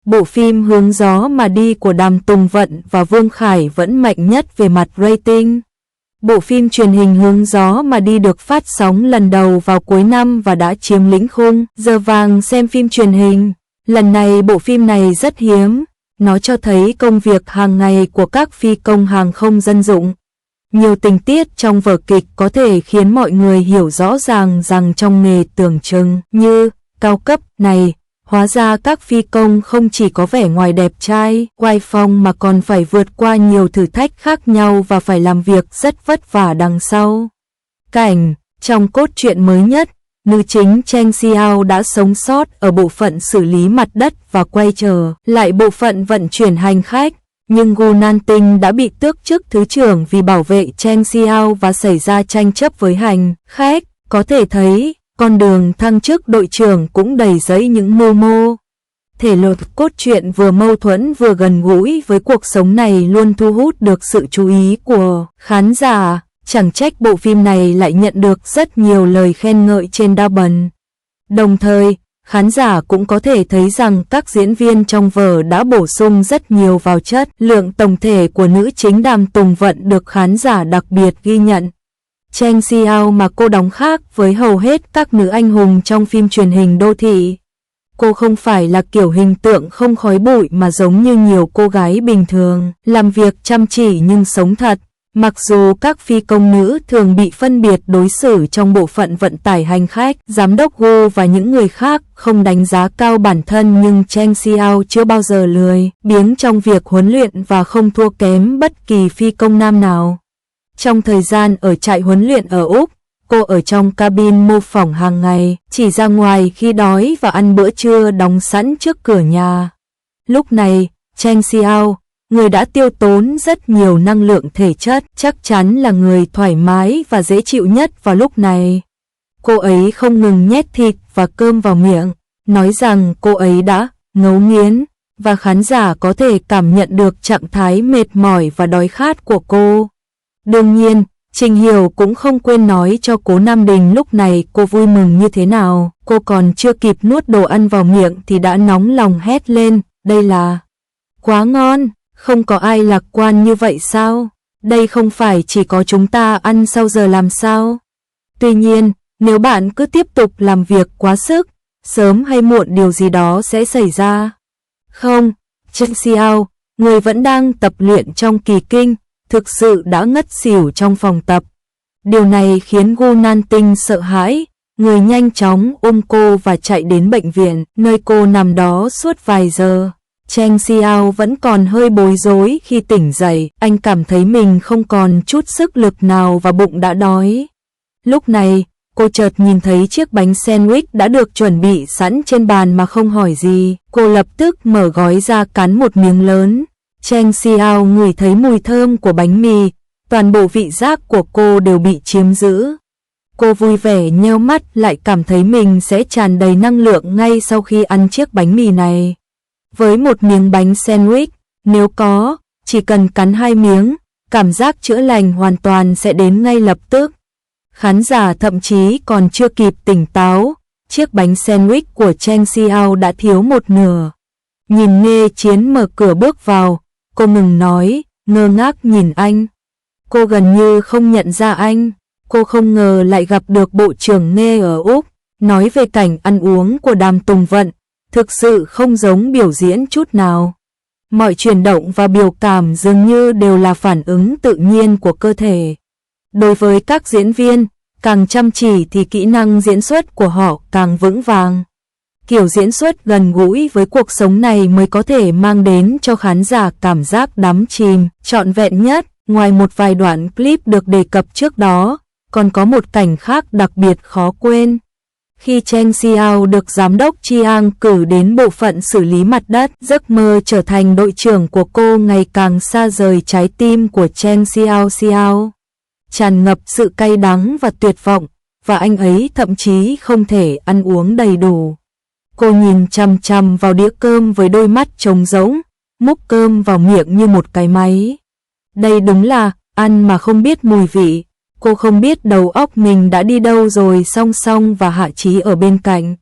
bộ phim Hướng Gió Mà Đi của Đàm Tùng Vận và Vương Khải vẫn mạnh nhất về mặt rating. Bộ phim truyền hình Hướng Gió Mà Đi được phát sóng lần đầu vào cuối năm và đã chiếm lĩnh khung giờ vàng xem phim truyền hình. Lần này bộ phim này rất hiếm, nó cho thấy công việc hàng ngày của các phi công hàng không dân dụng. Nhiều tình tiết trong vở kịch có thể khiến mọi người hiểu rõ ràng rằng trong nghề tưởng chừng như cao cấp này, hóa ra các phi công không chỉ có vẻ ngoài đẹp trai, oai phong mà còn phải vượt qua nhiều thử thách khác nhau và phải làm việc rất vất vả đằng sau. Trong cốt truyện mới nhất, nữ chính Cheng Xiao đã sống sót ở bộ phận xử lý mặt đất và quay trở lại bộ phận vận chuyển hành khách. Nhưng Gu Nanting đã bị tước chức thứ trưởng vì bảo vệ Cheng Xiao và xảy ra tranh chấp với hành khách. Có thể thấy, con đường thăng chức đội trưởng cũng đầy rẫy những mưu mô. Thể loại cốt truyện vừa mâu thuẫn vừa gần gũi với cuộc sống này luôn thu hút được sự chú ý của khán giả. Chẳng trách bộ phim này lại nhận được rất nhiều lời khen ngợi trên đa bần. Đồng thời, khán giả cũng có thể thấy rằng các diễn viên trong vở đã bổ sung rất nhiều vào chất lượng tổng thể của nữ chính Đàm Tùng Vận được khán giả đặc biệt ghi nhận. Cheng Xiao mà cô đóng khác với hầu hết các nữ anh hùng trong phim truyền hình đô thị. Cô không phải là kiểu hình tượng không khói bụi mà giống như nhiều cô gái bình thường, làm việc chăm chỉ nhưng sống thật. Mặc dù các phi công nữ thường bị phân biệt đối xử trong bộ phận vận tải hành khách, giám đốc Gu và những người khác không đánh giá cao bản thân, nhưng Cheng Xiao chưa bao giờ lười biếng trong việc huấn luyện và không thua kém bất kỳ phi công nam nào. Trong thời gian ở trại huấn luyện ở Úc, cô ở trong cabin mô phỏng hàng ngày, chỉ ra ngoài khi đói và ăn bữa trưa đóng sẵn trước cửa nhà. Lúc này, Cheng Xiao, người đã tiêu tốn rất nhiều năng lượng thể chất, chắc chắn là người thoải mái và dễ chịu nhất vào lúc này. Cô ấy không ngừng nhét thịt và cơm vào miệng, nói rằng cô ấy đã ngấu nghiến, và khán giả có thể cảm nhận được trạng thái mệt mỏi và đói khát của cô. Đương nhiên, Trình Hiểu cũng không quên nói cho Cố Nam Đình lúc này cô vui mừng như thế nào. Cô còn chưa kịp nuốt đồ ăn vào miệng thì đã nóng lòng hét lên, đây là quá ngon, không có ai lạc quan như vậy sao? Đây không phải chỉ có chúng ta ăn sau giờ làm sao? Tuy nhiên, nếu bạn cứ tiếp tục làm việc quá sức, sớm hay muộn điều gì đó sẽ xảy ra. Không, Cheng Xiao, người vẫn đang tập luyện trong kỳ kinh, thực sự đã ngất xỉu trong phòng tập. Điều này khiến Gu Nanting sợ hãi, người nhanh chóng ôm cô và chạy đến bệnh viện, nơi cô nằm đó suốt vài giờ. Cheng Xiao vẫn còn hơi bối rối khi tỉnh dậy, anh cảm thấy mình không còn chút sức lực nào và bụng đã đói. Lúc này, cô chợt nhìn thấy chiếc bánh sandwich đã được chuẩn bị sẵn trên bàn mà không hỏi gì. Cô lập tức mở gói ra cắn một miếng lớn. Cheng Xiao ngửi thấy mùi thơm của bánh mì, toàn bộ vị giác của cô đều bị chiếm giữ. Cô vui vẻ nheo mắt, lại cảm thấy mình sẽ tràn đầy năng lượng ngay sau khi ăn chiếc bánh mì này. Với một miếng bánh sandwich, nếu chỉ cần cắn 2 miếng, cảm giác chữa lành hoàn toàn sẽ đến ngay lập tức. Khán giả thậm chí còn chưa kịp tỉnh táo, chiếc bánh sandwich của Cheng Xiao đã thiếu một nửa. Nhìn Nghê Chiến mở cửa bước vào, cô ngừng nói, ngơ ngác nhìn anh. Cô gần như không nhận ra anh, cô không ngờ lại gặp được Bộ trưởng Nghê ở Úc. Nói về cảnh ăn uống của Đàm Tùng Vận, thực sự không giống biểu diễn chút nào. Mọi chuyển động và biểu cảm dường như đều là phản ứng tự nhiên của cơ thể. Đối với các diễn viên, càng chăm chỉ thì kỹ năng diễn xuất của họ càng vững vàng. Kiểu diễn xuất gần gũi với cuộc sống này mới có thể mang đến cho khán giả cảm giác đắm chìm, trọn vẹn nhất. Ngoài một vài đoạn clip được đề cập trước đó, còn có một cảnh khác đặc biệt khó quên. Khi Cheng Xiao được giám đốc Chiang cử đến bộ phận xử lý mặt đất, giấc mơ trở thành đội trưởng của cô ngày càng xa rời trái tim của Cheng Xiao. Tràn ngập sự cay đắng và tuyệt vọng, và anh ấy thậm chí không thể ăn uống đầy đủ. Cô nhìn chằm chằm vào đĩa cơm với đôi mắt trống rỗng, múc cơm vào miệng như một cái máy. Đây đúng là ăn mà không biết mùi vị. Cô không biết đầu óc mình đã đi đâu rồi. Song Song và Hạ Chí ở bên cạnh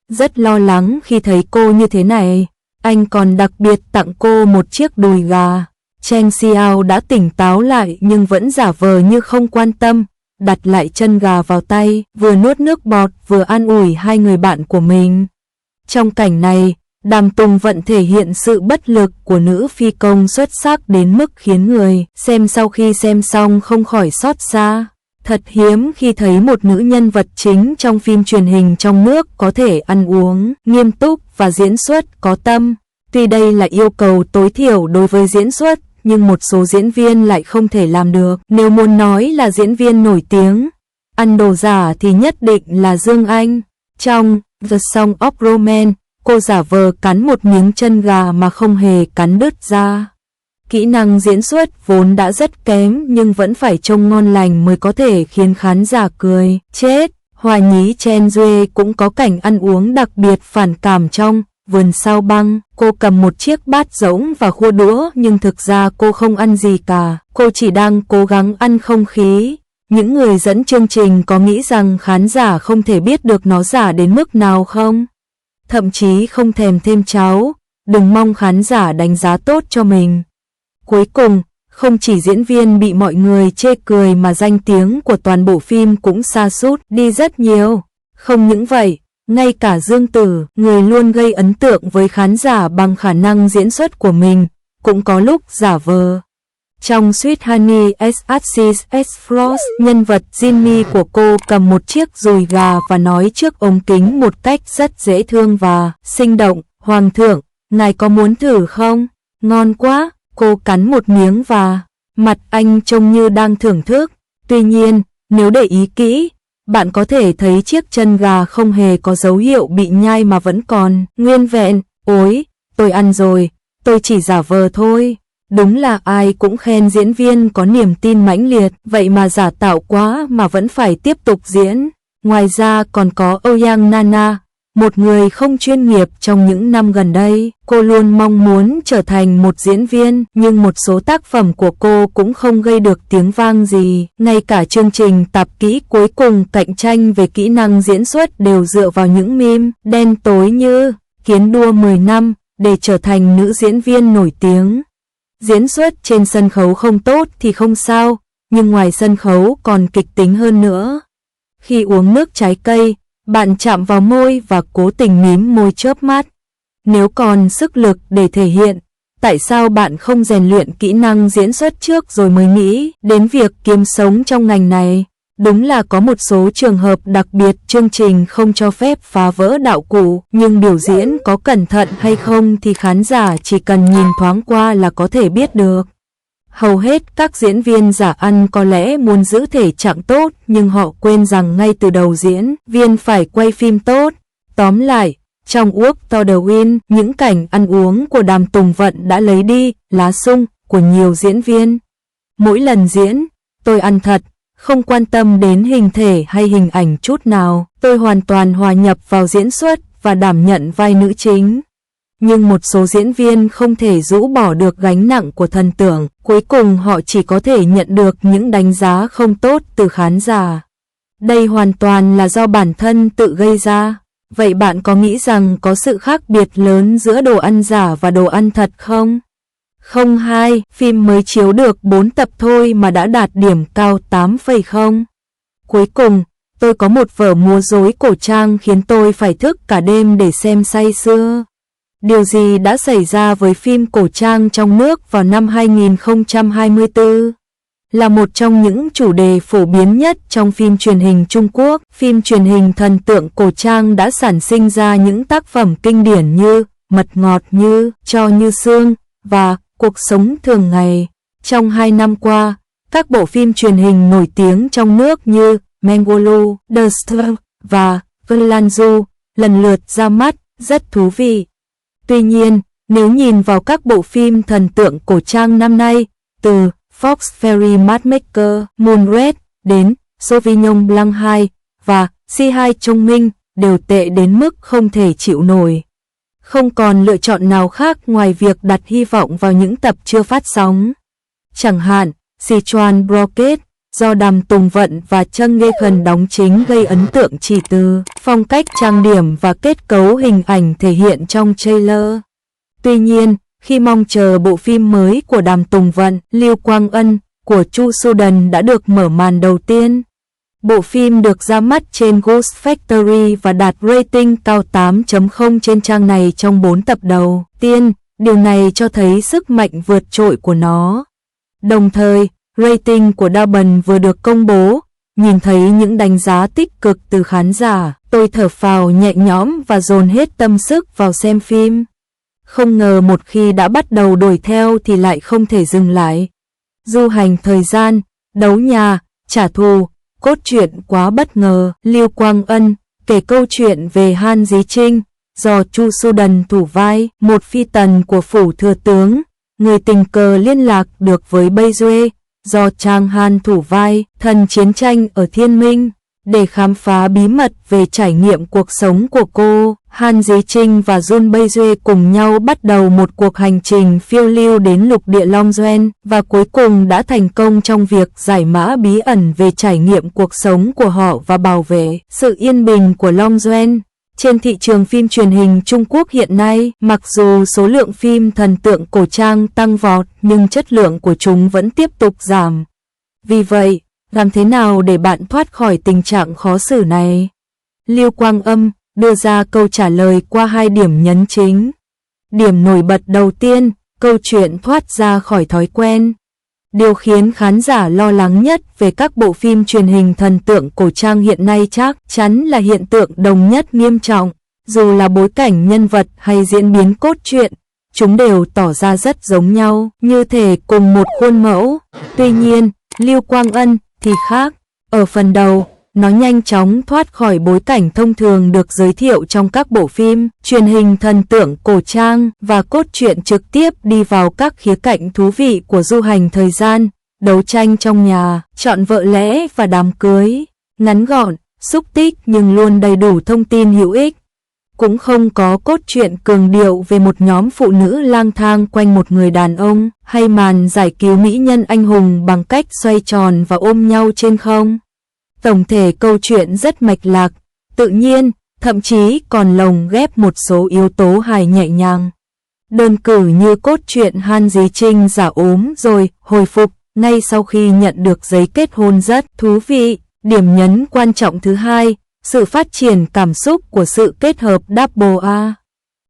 rất lo lắng khi thấy cô như thế này. Anh còn đặc biệt tặng cô một chiếc đùi gà. Cheng Xiao đã tỉnh táo lại nhưng vẫn giả vờ như không quan tâm, đặt lại chân gà vào tay, vừa nuốt nước bọt vừa an ủi hai người bạn của mình. Trong cảnh này, Đàm Tùng Vận thể hiện sự bất lực của nữ phi công xuất sắc đến mức khiến người xem sau khi xem xong không khỏi xót xa. Thật hiếm khi thấy một nữ nhân vật chính trong phim truyền hình trong nước có thể ăn uống nghiêm túc và diễn xuất có tâm. Tuy đây là yêu cầu tối thiểu đối với diễn xuất, nhưng một số diễn viên lại không thể làm được. Nếu muốn nói là diễn viên nổi tiếng, ăn đồ giả thì nhất định là Dương Anh. Trong The Song of Romance, cô giả vờ cắn một miếng chân gà mà không hề cắn đứt ra. Kỹ năng diễn xuất vốn đã rất kém nhưng vẫn phải trông ngon lành mới có thể khiến khán giả cười chết. Hoa nhí Chen Duệ cũng có cảnh ăn uống đặc biệt phản cảm trong Vườn Sao Băng. Cô cầm một chiếc bát rỗng và khua đũa nhưng thực ra cô không ăn gì cả. Cô chỉ đang cố gắng ăn không khí. Những người dẫn chương trình có nghĩ rằng khán giả không thể biết được nó giả đến mức nào không? Thậm chí không thèm thêm cháo, đừng mong khán giả đánh giá tốt cho mình. Cuối cùng, không chỉ diễn viên bị mọi người chê cười mà danh tiếng của toàn bộ phim cũng sa sút đi rất nhiều. Không những vậy, ngay cả Dương Tử, người luôn gây ấn tượng với khán giả bằng khả năng diễn xuất của mình, cũng có lúc giả vờ. Trong Sweet Honey S.A.S.S. Frost, nhân vật Jinmi của cô cầm một chiếc dùi gà và nói trước ống kính một cách rất dễ thương và sinh động, "Hoàng thượng, ngài có muốn thử không? Ngon quá." Cô cắn một miếng và mặt anh trông như đang thưởng thức. Tuy nhiên, nếu để ý kỹ, bạn có thể thấy chiếc chân gà không hề có dấu hiệu bị nhai mà vẫn còn nguyên vẹn. "Ôi, tôi ăn rồi, tôi chỉ giả vờ thôi." Đúng là ai cũng khen diễn viên có niềm tin mãnh liệt, vậy mà giả tạo quá mà vẫn phải tiếp tục diễn. Ngoài ra còn có Ouyang Nana, một người không chuyên nghiệp trong những năm gần đây. Cô luôn mong muốn trở thành một diễn viên, nhưng một số tác phẩm của cô cũng không gây được tiếng vang gì. Ngay cả chương trình tạp kỹ cuối cùng cạnh tranh về kỹ năng diễn xuất đều dựa vào những meme đen tối như Kiến đua 10 năm để trở thành nữ diễn viên nổi tiếng. Diễn xuất trên sân khấu không tốt thì không sao, nhưng ngoài sân khấu còn kịch tính hơn nữa. Khi uống nước trái cây, bạn chạm vào môi và cố tình mím môi chớp mắt. Nếu còn sức lực để thể hiện, tại sao bạn không rèn luyện kỹ năng diễn xuất trước rồi mới nghĩ đến việc kiếm sống trong ngành này? Đúng là có một số trường hợp đặc biệt chương trình không cho phép phá vỡ đạo cụ, nhưng biểu diễn có cẩn thận hay không thì khán giả chỉ cần nhìn thoáng qua là có thể biết được. Hầu hết các diễn viên giả ăn có lẽ muốn giữ thể trạng tốt, nhưng họ quên rằng ngay từ đầu diễn viên phải quay phim tốt. Tóm lại, trong Walk to the Wind, những cảnh ăn uống của Đàm Tùng Vận đã lấy đi lá sung của nhiều diễn viên. Mỗi lần diễn, tôi ăn thật, không quan tâm đến hình thể hay hình ảnh chút nào. Tôi hoàn toàn hòa nhập vào diễn xuất và đảm nhận vai nữ chính. Nhưng một số diễn viên không thể rũ bỏ được gánh nặng của thần tượng, cuối cùng họ chỉ có thể nhận được những đánh giá không tốt từ khán giả. Đây hoàn toàn là do bản thân tự gây ra. Vậy bạn có nghĩ rằng có sự khác biệt lớn giữa đồ ăn giả và đồ ăn thật không? Không hai, phim mới chiếu được 4 tập thôi mà đã đạt điểm cao 8,0. Cuối cùng, tôi có một vở múa rối cổ trang khiến tôi phải thức cả đêm để xem say sưa. Điều gì đã xảy ra với phim cổ trang trong nước vào năm 2024? Là một trong những chủ đề phổ biến nhất trong phim truyền hình Trung Quốc, phim truyền hình thần tượng cổ trang đã sản sinh ra những tác phẩm kinh điển như Mật ngọt như Cho như xương và Cuộc sống thường ngày. Trong 2 năm qua, các bộ phim truyền hình nổi tiếng trong nước như Mengolu, The Star và Glanzu lần lượt ra mắt, rất thú vị. Tuy nhiên, nếu nhìn vào các bộ phim thần tượng cổ trang năm nay, từ Fox Fairy Matchmaker, Moonred đến Sauvignon Blanc 2 và Si2 Trong Minh đều tệ đến mức không thể chịu nổi. Không còn lựa chọn nào khác ngoài việc đặt hy vọng vào những tập chưa phát sóng. Chẳng hạn, Sichuan Broadgate, do Đàm Tùng Vận và Trân Nghê Khẩn đóng chính gây ấn tượng chỉ từ phong cách trang điểm và kết cấu hình ảnh thể hiện trong trailer. Tuy nhiên, khi mong chờ bộ phim mới của Đàm Tùng Vận, Lưu Quang Ân của Chu Sudan đã được mở màn đầu tiên. Bộ phim được ra mắt trên Ghost Factory và đạt rating cao 8.0 trên trang này trong 4 tập đầu tiên. Điều này cho thấy sức mạnh vượt trội của nó. Đồng thời, rating của Daban vừa được công bố, nhìn thấy những đánh giá tích cực từ khán giả, tôi thở phào nhẹ nhõm và dồn hết tâm sức vào xem phim. Không ngờ một khi đã bắt đầu đuổi theo thì lại không thể dừng lại. Du hành thời gian, đấu nhà, trả thù, cốt truyện quá bất ngờ. Lưu Quang Ân kể câu chuyện về Han Dí Trinh, do Chu Sudan thủ vai, một phi tần của phủ thừa tướng, người tình cờ liên lạc được với Bây Duê, do Trang Han thủ vai, thần chiến tranh ở Thiên Minh. Để khám phá bí mật về trải nghiệm cuộc sống của cô, Han Dí Trinh và Jun Bây Duê cùng nhau bắt đầu một cuộc hành trình phiêu lưu đến lục địa Long Duên, và cuối cùng đã thành công trong việc giải mã bí ẩn về trải nghiệm cuộc sống của họ và bảo vệ sự yên bình của Long Duên. Trên thị trường phim truyền hình Trung Quốc hiện nay, mặc dù số lượng phim thần tượng cổ trang tăng vọt nhưng chất lượng của chúng vẫn tiếp tục giảm. Vì vậy, làm thế nào để bạn thoát khỏi tình trạng khó xử này? Lưu Quang Ân đưa ra câu trả lời qua 2 điểm nhấn chính. Điểm nổi bật đầu tiên, câu chuyện thoát ra khỏi thói quen. Điều khiến khán giả lo lắng nhất về các bộ phim truyền hình thần tượng cổ trang hiện nay chắc chắn là hiện tượng đồng nhất nghiêm trọng. Dù là bối cảnh nhân vật hay diễn biến cốt truyện, chúng đều tỏ ra rất giống nhau, như thể cùng một khuôn mẫu. Tuy nhiên, Lưu Quang Ân thì khác. Ở phần đầu, nó nhanh chóng thoát khỏi bối cảnh thông thường được giới thiệu trong các bộ phim truyền hình thần tượng cổ trang và cốt truyện trực tiếp đi vào các khía cạnh thú vị của du hành thời gian, đấu tranh trong nhà, chọn vợ lẽ và đám cưới. Ngắn gọn, xúc tích nhưng luôn đầy đủ thông tin hữu ích. Cũng không có cốt truyện cường điệu về một nhóm phụ nữ lang thang quanh một người đàn ông, hay màn giải cứu mỹ nhân anh hùng bằng cách xoay tròn và ôm nhau trên không. Tổng thể câu chuyện rất mạch lạc, tự nhiên, thậm chí còn lồng ghép một số yếu tố hài nhẹ nhàng. Đơn cử như cốt truyện Han Dí Trinh giả ốm rồi hồi phục ngay sau khi nhận được giấy kết hôn rất thú vị. Điểm nhấn quan trọng thứ hai, sự phát triển cảm xúc của sự kết hợp Double A.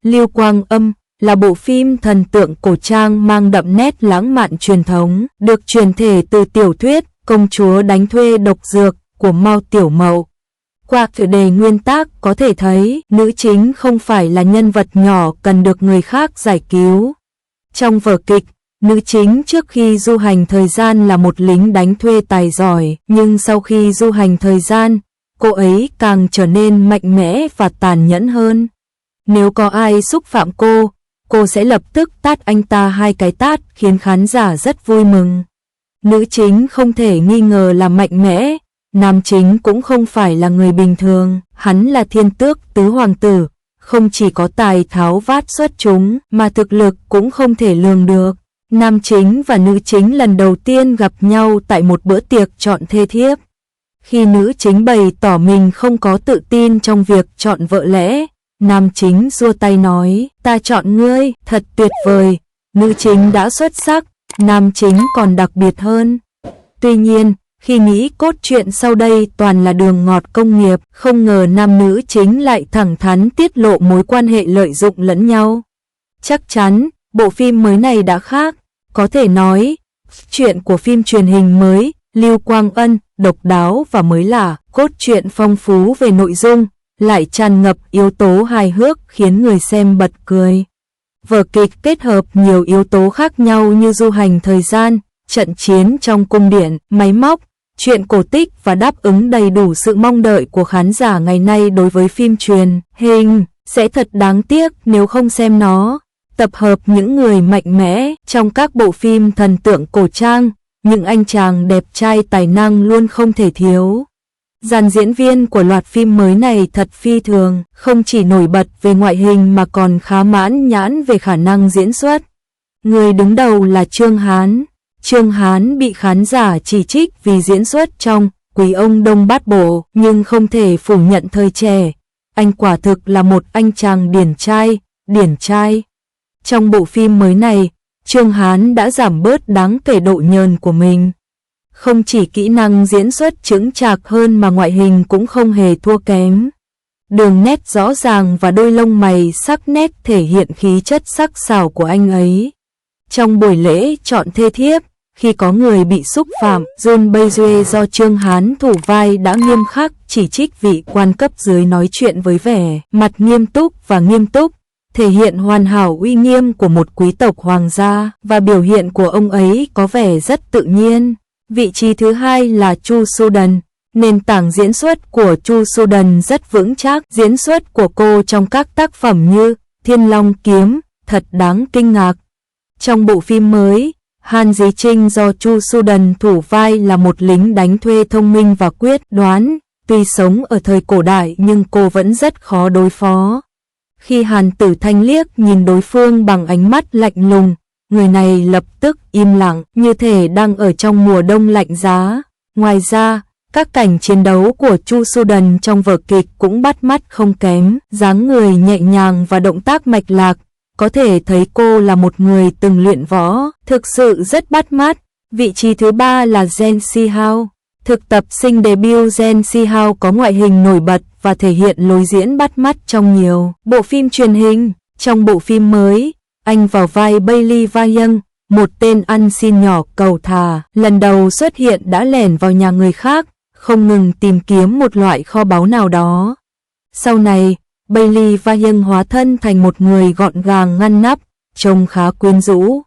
Lưu Quang Ân là bộ phim thần tượng cổ trang mang đậm nét lãng mạn truyền thống, được truyền thể từ tiểu thuyết Công chúa đánh thuê độc dược của Mao Tiểu Mậu. Qua chủ đề nguyên tác có thể thấy nữ chính không phải là nhân vật nhỏ cần được người khác giải cứu. Trong vở kịch, nữ chính trước khi du hành thời gian là một lính đánh thuê tài giỏi, nhưng sau khi du hành thời gian, cô ấy càng trở nên mạnh mẽ và tàn nhẫn hơn. Nếu có ai xúc phạm cô sẽ lập tức tát anh ta 2 cái tát khiến khán giả rất vui mừng. Nữ chính không thể nghi ngờ là mạnh mẽ, nam chính cũng không phải là người bình thường, hắn là thiên tước tứ hoàng tử, không chỉ có tài tháo vát xuất chúng mà thực lực cũng không thể lường được. Nam chính và nữ chính lần đầu tiên gặp nhau tại một bữa tiệc chọn thê thiếp. Khi nữ chính bày tỏ mình không có tự tin trong việc chọn vợ lẽ, nam chính giơ tay nói, ta chọn ngươi, thật tuyệt vời. Nữ chính đã xuất sắc, nam chính còn đặc biệt hơn. Tuy nhiên, khi nghĩ cốt truyện sau đây toàn là đường ngọt công nghiệp, không ngờ nam nữ chính lại thẳng thắn tiết lộ mối quan hệ lợi dụng lẫn nhau. Chắc chắn, bộ phim mới này đã khác. Có thể nói, chuyện của phim truyền hình mới, Lưu Quang Ân, độc đáo và mới lạ, cốt truyện phong phú về nội dung, lại tràn ngập yếu tố hài hước khiến người xem bật cười. Vở kịch kết hợp nhiều yếu tố khác nhau như du hành thời gian, trận chiến trong cung điện, máy móc, chuyện cổ tích và đáp ứng đầy đủ sự mong đợi của khán giả ngày nay đối với phim truyền hình. Sẽ thật đáng tiếc nếu không xem nó. Tập hợp những người mạnh mẽ trong các bộ phim thần tượng cổ trang, những anh chàng đẹp trai tài năng luôn không thể thiếu. Dàn diễn viên của loạt phim mới này thật phi thường, không chỉ nổi bật về ngoại hình mà còn khá mãn nhãn về khả năng diễn xuất. Người đứng đầu là Trương Hán. Trương Hán bị khán giả chỉ trích vì diễn xuất trong Quý ông Đông Bát Bộ, nhưng không thể phủ nhận thời trẻ. Anh quả thực là một anh chàng điển trai. Trong bộ phim mới này, Trương Hán đã giảm bớt đáng kể độ nhờn của mình. Không chỉ kỹ năng diễn xuất chững chạc hơn mà ngoại hình cũng không hề thua kém. Đường nét rõ ràng và đôi lông mày sắc nét thể hiện khí chất sắc sảo của anh ấy. Trong buổi lễ chọn thê thiếp, khi có người bị xúc phạm, Jun Bae-jae do Trương Hán thủ vai đã nghiêm khắc chỉ trích vị quan cấp dưới nói chuyện với vẻ mặt nghiêm túc, thể hiện hoàn hảo uy nghiêm của một quý tộc hoàng gia, và biểu hiện của ông ấy có vẻ rất tự nhiên. Vị trí thứ hai là Chu Su-đần. Nền tảng diễn xuất của Chu Su-đần rất vững chắc. Diễn xuất của cô trong các tác phẩm như Thiên Long Kiếm thật đáng kinh ngạc. Trong bộ phim mới, Han Dí Trinh do Chu Su-đần thủ vai là một lính đánh thuê thông minh và quyết đoán. Tuy sống ở thời cổ đại nhưng cô vẫn rất khó đối phó. Khi Hàn Tử Thanh liếc nhìn đối phương bằng ánh mắt lạnh lùng, người này lập tức im lặng, như thể đang ở trong mùa đông lạnh giá. Ngoài ra, các cảnh chiến đấu của Chu Su-đần trong vở kịch cũng bắt mắt không kém, dáng người nhẹ nhàng và động tác mạch lạc, có thể thấy cô là một người từng luyện võ, thực sự rất bắt mắt. Vị trí thứ ba là Jang Si-hao. Thực tập sinh debut Jang Si-hao có ngoại hình nổi bật và thể hiện lối diễn bắt mắt trong nhiều bộ phim truyền hình. Trong bộ phim mới, anh vào vai Bailey Va-young, một tên ăn xin nhỏ cầu thả, lần đầu xuất hiện đã lẻn vào nhà người khác, không ngừng tìm kiếm một loại kho báu nào đó. Sau này, Bailey Va-young hóa thân thành một người gọn gàng ngăn nắp, trông khá quyến rũ.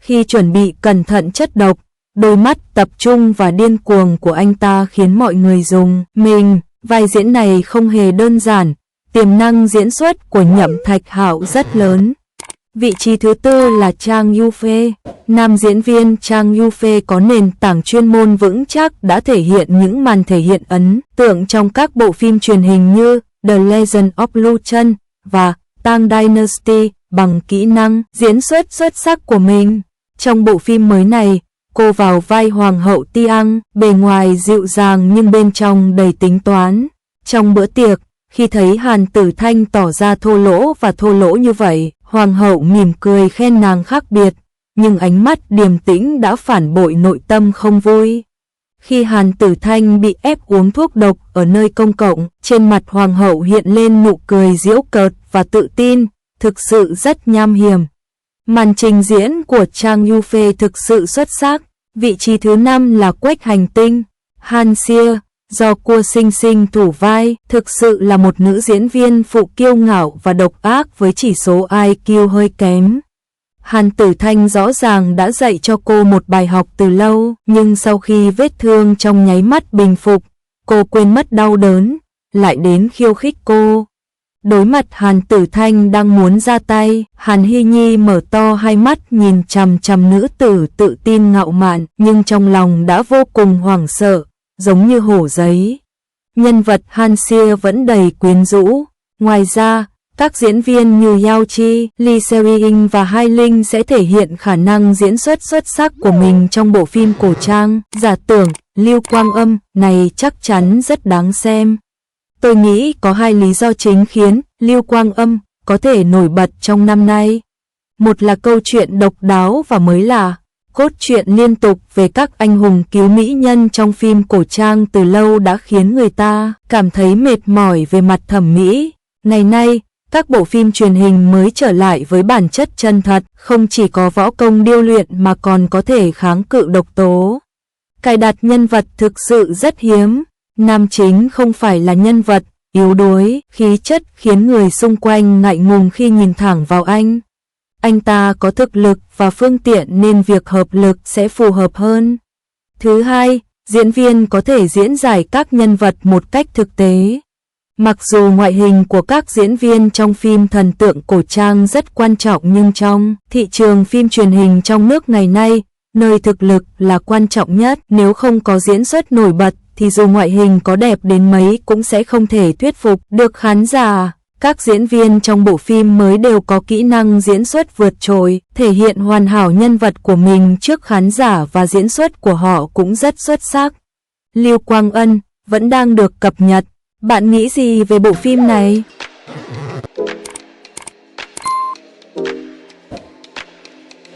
Khi chuẩn bị cẩn thận chất độc, đôi mắt tập trung và điên cuồng của anh ta khiến mọi người rùng mình. Vai diễn này không hề đơn giản, tiềm năng diễn xuất của Nhậm Thạch Hạo rất lớn. Vị trí thứ tư là Chang Yu-fei. Nam diễn viên Chang Yu-fei có nền tảng chuyên môn vững chắc đã thể hiện những màn thể hiện ấn tượng trong các bộ phim truyền hình như The Legend of Lu Chen và Tang Dynasty bằng kỹ năng diễn xuất xuất sắc của mình. Trong bộ phim mới này, cô vào vai Hoàng hậu Tiang, bề ngoài dịu dàng nhưng bên trong đầy tính toán. Trong bữa tiệc, khi thấy Hàn Tử Thanh tỏ ra thô lỗ như vậy, Hoàng hậu mỉm cười khen nàng khác biệt, nhưng ánh mắt điềm tĩnh đã phản bội nội tâm không vui. Khi Hàn Tử Thanh bị ép uống thuốc độc ở nơi công cộng, trên mặt Hoàng hậu hiện lên nụ cười giễu cợt và tự tin, thực sự rất nham hiểm. Màn trình diễn của Chang Yu-fei thực sự xuất sắc. Vị trí thứ 5 là Quách Hành Tinh. Han Xia, do Cua Sinh Sinh thủ vai, thực sự là một nữ diễn viên phụ kiêu ngạo và độc ác với chỉ số IQ hơi kém. Hàn Tử Thanh rõ ràng đã dạy cho cô một bài học từ lâu, nhưng sau khi vết thương trong nháy mắt bình phục, cô quên mất đau đớn, lại đến khiêu khích cô. Đối mặt Hàn Tử Thanh đang muốn ra tay, Hàn Hy Nhi mở to hai mắt nhìn chằm chằm nữ tử tự tin ngạo mạn, nhưng trong lòng đã vô cùng hoảng sợ, giống như hổ giấy. Nhân vật Han Xia vẫn đầy quyến rũ. Ngoài ra, các diễn viên như Yao Chi, Lee Se-rin và Hai Linh sẽ thể hiện khả năng diễn xuất xuất sắc của mình trong bộ phim cổ trang Giả Tưởng Lưu Quang Âm này chắc chắn rất đáng xem. Tôi nghĩ có hai lý do chính khiến Lưu Quang Âm có thể nổi bật trong năm nay. Một là câu chuyện độc đáo và mới lạ, cốt truyện liên tục về các anh hùng cứu mỹ nhân trong phim cổ trang từ lâu đã khiến người ta cảm thấy mệt mỏi về mặt thẩm mỹ. Ngày nay, các bộ phim truyền hình mới trở lại với bản chất chân thật, không chỉ có võ công điêu luyện mà còn có thể kháng cự độc tố. Cài đặt nhân vật thực sự rất hiếm. Nam chính không phải là nhân vật yếu đuối, khí chất khiến người xung quanh ngại ngùng khi nhìn thẳng vào anh. Anh ta có thực lực và phương tiện nên việc hợp lực sẽ phù hợp hơn. Thứ hai, diễn viên có thể diễn giải các nhân vật một cách thực tế. Mặc dù ngoại hình của các diễn viên trong phim thần tượng cổ trang rất quan trọng nhưng trong thị trường phim truyền hình trong nước ngày nay, nơi thực lực là quan trọng nhất. Nếu không có diễn xuất nổi bật thì dù ngoại hình có đẹp đến mấy cũng sẽ không thể thuyết phục được khán giả. Các diễn viên trong bộ phim mới đều có kỹ năng diễn xuất vượt trội, thể hiện hoàn hảo nhân vật của mình trước khán giả và diễn xuất của họ cũng rất xuất sắc. Lưu Quang Ân vẫn đang được cập nhật. Bạn nghĩ gì về bộ phim này?